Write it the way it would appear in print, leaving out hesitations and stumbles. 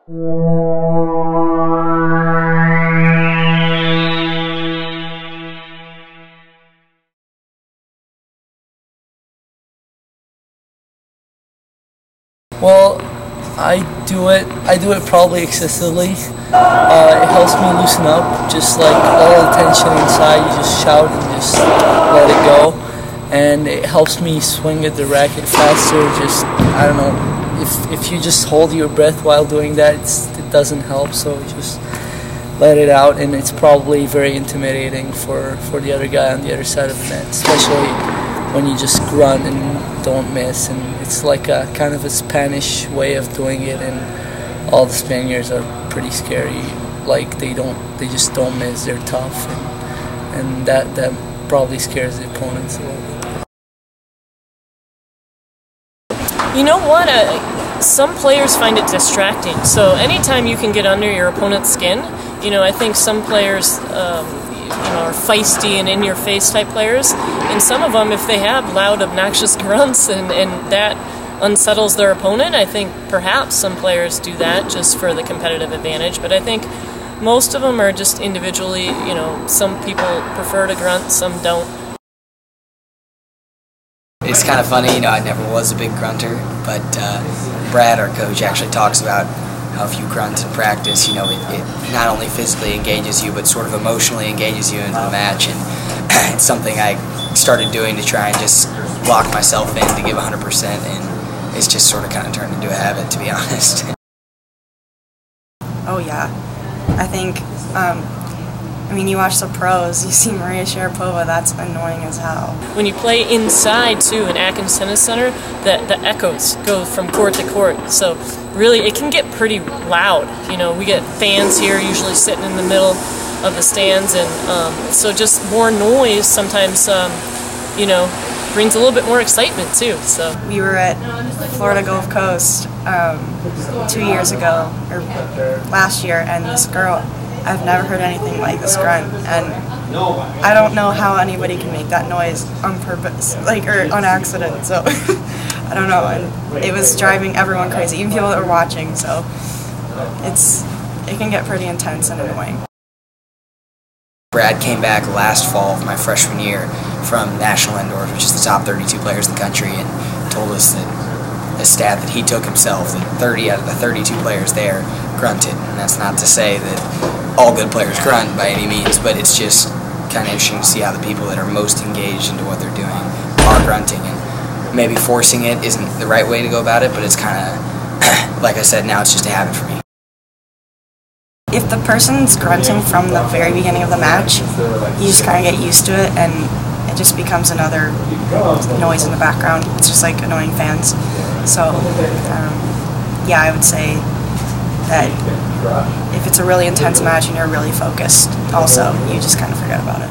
Well, I do it probably excessively. It helps me loosen up, just like all the tension inside, you just shout and just let it go. And it helps me swing at the racket faster, just, I don't know, if you just hold your breath while doing that, it doesn't help, so just let it out, and it's probably very intimidating for the other guy on the other side of the net, especially when you just grunt and don't miss, and it's like a kind of a Spanish way of doing it, and all the Spaniards are pretty scary. Like they just don't miss. They're tough, and that probably scares the opponents a little bit. You know what? Some players find it distracting. So anytime you can get under your opponent's skin, I think some players are feisty and in-your-face type players, and some of them, if they have loud, obnoxious grunts and that unsettles their opponent, I think perhaps some players do that just for the competitive advantage, but I think most of them are just individually, some people prefer to grunt, some don't. It's kind of funny, I never was a big grunter, but Brad, our coach, actually talks about how if you grunt in practice, it not only physically engages you, but sort of emotionally engages you into the match, and it's something I started doing to try and just lock myself in to give 100%, and it's just sort of kind of turned into a habit, to be honest. Oh yeah, I think, you watch the pros, you see Maria Sharapova, that's annoying as hell. When you play inside, too, in Atkins Tennis Center, the echoes go from court to court, so really it can get pretty loud. We get fans here usually sitting in the middle of the stands, and so just more noise sometimes, brings a little bit more excitement, too. So we were at Florida Gulf Coast 2 years ago, or last year, and this girl, I've never heard anything like this grunt, and I don't know how anybody can make that noise on purpose, or on accident, so I don't know, and it was driving everyone crazy, even people that were watching, so it can get pretty intense and annoying. Brad came back last fall of my freshman year from National Indoors, which is the top 32 players in the country, and told us that a stat that he took himself, that 30 out of the 32 players there grunted. And that's not to say that all good players grunt by any means, but it's just kind of interesting to see how the people that are most engaged into what they're doing are grunting. And maybe forcing it isn't the right way to go about it, but it's kind of, like I said, now it's just a habit for me. If the person's grunting from the very beginning of the match, you just kind of get used to it, and it just becomes another noise in the background. It's just like annoying fans. So, yeah, I would say that if it's a really intense match and you're really focused, also, you just kind of forget about it.